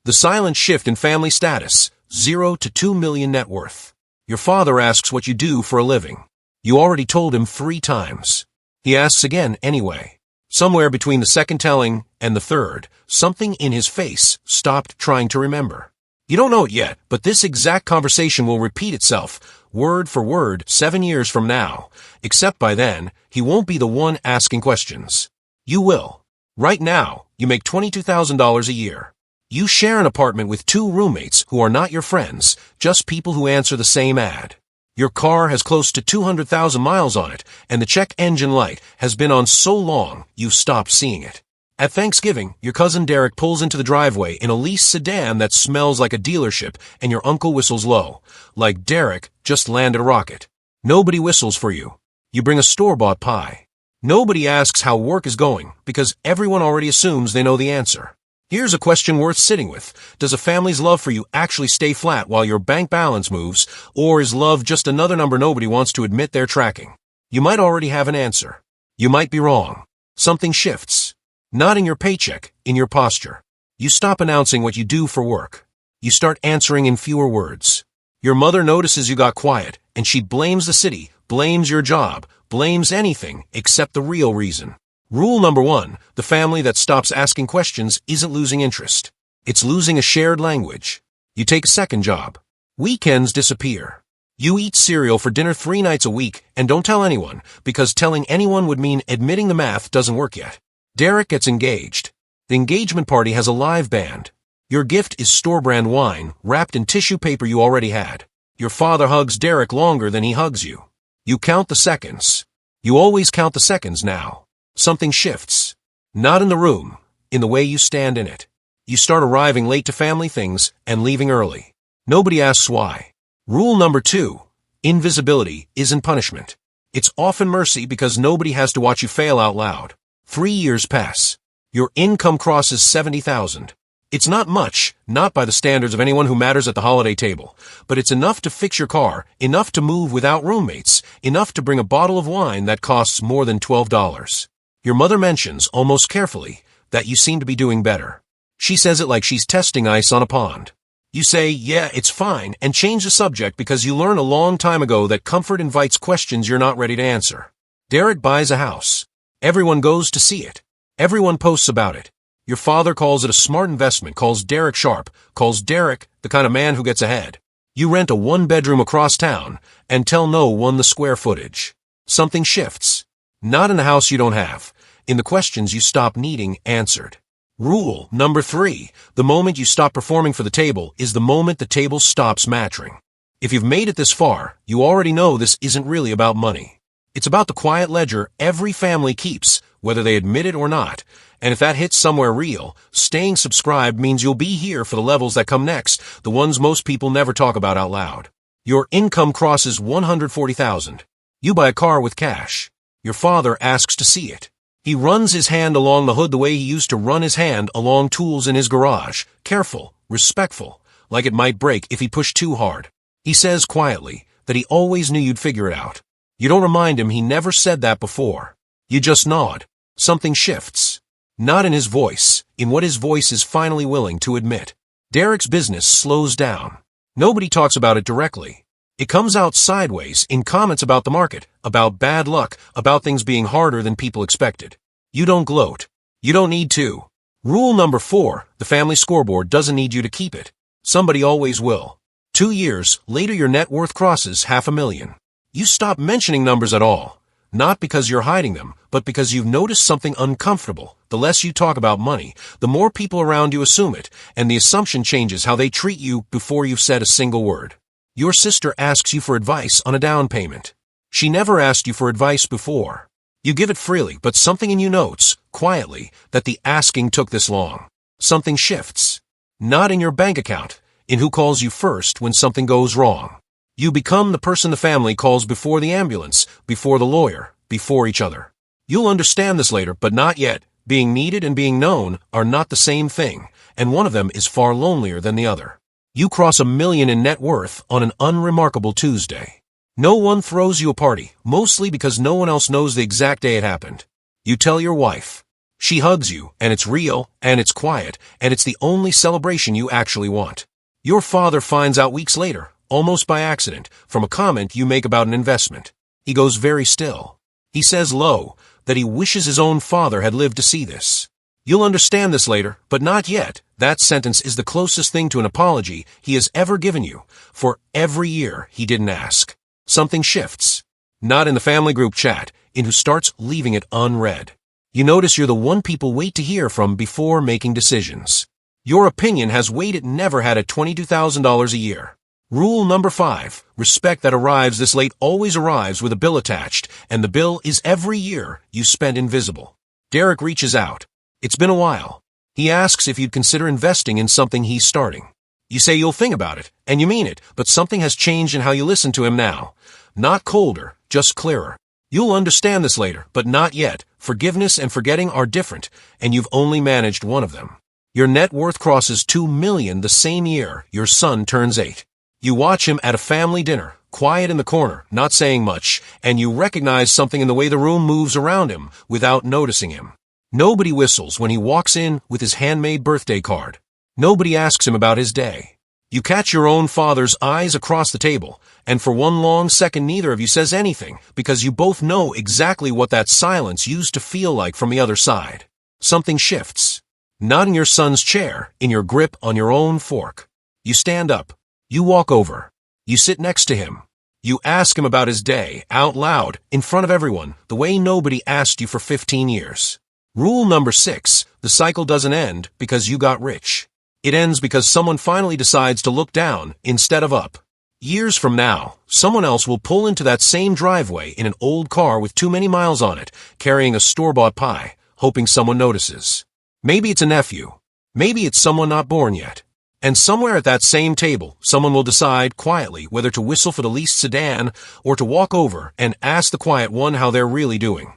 The silent shift in family status, 0 to 2 million net worth. Your father asks what you do for a living. You already told him 3 times. He asks again anyway. Somewhere between the second telling and the third, something in his face stopped trying to remember. You don't know it yet, but this exact conversation will repeat itself, word for word, 7 years from now. Except by then, he won't be the one asking questions. You will. Right now, you make $22,000 a year. You share an apartment with 2 roommates who are not your friends, just people who answer the same ad. Your car has close to 200,000 miles on it, and the check engine light has been on so long you've stopped seeing it. At Thanksgiving, your cousin Derek pulls into the driveway in a leased sedan that smells like a dealership, and your uncle whistles low, like Derek just landed a rocket. Nobody whistles for you. You bring a store-bought pie. Nobody asks how work is going, because everyone already assumes they know the answer. Here's a question worth sitting with. Does a family's love for you actually stay flat while your bank balance moves, or is love just another number nobody wants to admit they're tracking? You might already have an answer. You might be wrong. Something shifts. Not in your paycheck, in your posture. You stop announcing what you do for work. You start answering in fewer words. Your mother notices you got quiet, and she blames the city, blames your job, blames anything except the real reason. Rule number 1, the family that stops asking questions isn't losing interest. It's losing a shared language. You take a second job. Weekends disappear. You eat cereal for dinner 3 nights a week and don't tell anyone, because telling anyone would mean admitting the math doesn't work yet. Derek gets engaged. The engagement party has a live band. Your gift is store-brand wine wrapped in tissue paper you already had. Your father hugs Derek longer than he hugs you. You count the seconds. You always count the seconds now. Something shifts. Not in the room, in the way you stand in it. You start arriving late to family things and leaving early. Nobody asks why. Rule number 2, invisibility isn't punishment. It's often mercy because nobody has to watch you fail out loud. 3 years pass. Your income crosses $70,000. It's not much, not by the standards of anyone who matters at the holiday table, but it's enough to fix your car, enough to move without roommates, enough to bring a bottle of wine that costs more than $12. Your mother mentions, almost carefully, that you seem to be doing better. She says it like she's testing ice on a pond. You say, yeah, it's fine, and change the subject because you learned a long time ago that comfort invites questions you're not ready to answer. Derek buys a house. Everyone goes to see it. Everyone posts about it. Your father calls it a smart investment, calls Derek sharp, calls Derek the kind of man who gets ahead. You rent a 1-bedroom across town and tell no one the square footage. Something shifts. Not in the house you don't have, in the questions you stop needing answered. Rule number 3, the moment you stop performing for the table is the moment the table stops mattering. If you've made it this far, you already know this isn't really about money. It's about the quiet ledger every family keeps, whether they admit it or not. And if that hits somewhere real, staying subscribed means you'll be here for the levels that come next, the ones most people never talk about out loud. Your income crosses $140,000. You buy a car with cash. Your father asks to see it. He runs his hand along the hood the way he used to run his hand along tools in his garage, careful, respectful, like it might break if he pushed too hard. He says quietly that he always knew you'd figure it out. You don't remind him he never said that before. You just nod. Something shifts. Not in his voice, in what his voice is finally willing to admit. Derek's business slows down. Nobody talks about it directly. It comes out sideways in comments about the market, about bad luck, about things being harder than people expected. You don't gloat. You don't need to. Rule number 4, the family scoreboard doesn't need you to keep it. Somebody always will. 2 years later your net worth crosses $500,000. You stop mentioning numbers at all. Not because you're hiding them, but because you've noticed something uncomfortable. The less you talk about money, the more people around you assume it, and the assumption changes how they treat you before you've said a single word. Your sister asks you for advice on a down payment. She never asked you for advice before. You give it freely, but something in you notes, quietly, that the asking took this long. Something shifts. Not in your bank account, in who calls you first when something goes wrong. You become the person the family calls before the ambulance, before the lawyer, before each other. You'll understand this later, but not yet. Being needed and being known are not the same thing, and one of them is far lonelier than the other. You cross $1 million in net worth on an unremarkable Tuesday. No one throws you a party, mostly because no one else knows the exact day it happened. You tell your wife. She hugs you, and it's real, and it's quiet, and it's the only celebration you actually want. Your father finds out weeks later, almost by accident, from a comment you make about an investment. He goes very still. He says low that he wishes his own father had lived to see this. You'll understand this later, but not yet. That sentence is the closest thing to an apology he has ever given you for every year he didn't ask. Something shifts. Not in the family group chat, in who starts leaving it unread. You notice you're the one people wait to hear from before making decisions. Your opinion has weight it never had at $22,000 a year. Rule number 5, respect that arrives this late always arrives with a bill attached, and the bill is every year you spent invisible. Derek reaches out. It's been a while. He asks if you'd consider investing in something he's starting. You say you'll think about it, and you mean it, but something has changed in how you listen to him now. Not colder, just clearer. You'll understand this later, but not yet. Forgiveness and forgetting are different, and you've only managed one of them. Your net worth crosses $2 million the same year your son turns 8. You watch him at a family dinner, quiet in the corner, not saying much, and you recognize something in the way the room moves around him without noticing him. Nobody whistles when he walks in with his handmade birthday card. Nobody asks him about his day. You catch your own father's eyes across the table, and for one long second neither of you says anything, because you both know exactly what that silence used to feel like from the other side. Something shifts. Not in your son's chair, in your grip on your own fork. You stand up. You walk over. You sit next to him. You ask him about his day, out loud, in front of everyone, the way nobody asked you for 15 years. Rule number 6, the cycle doesn't end because you got rich. It ends because someone finally decides to look down instead of up. Years from now, someone else will pull into that same driveway in an old car with too many miles on it, carrying a store-bought pie, hoping someone notices. Maybe it's a nephew. Maybe it's someone not born yet. And somewhere at that same table, someone will decide quietly whether to whistle for the leased sedan or to walk over and ask the quiet one how they're really doing.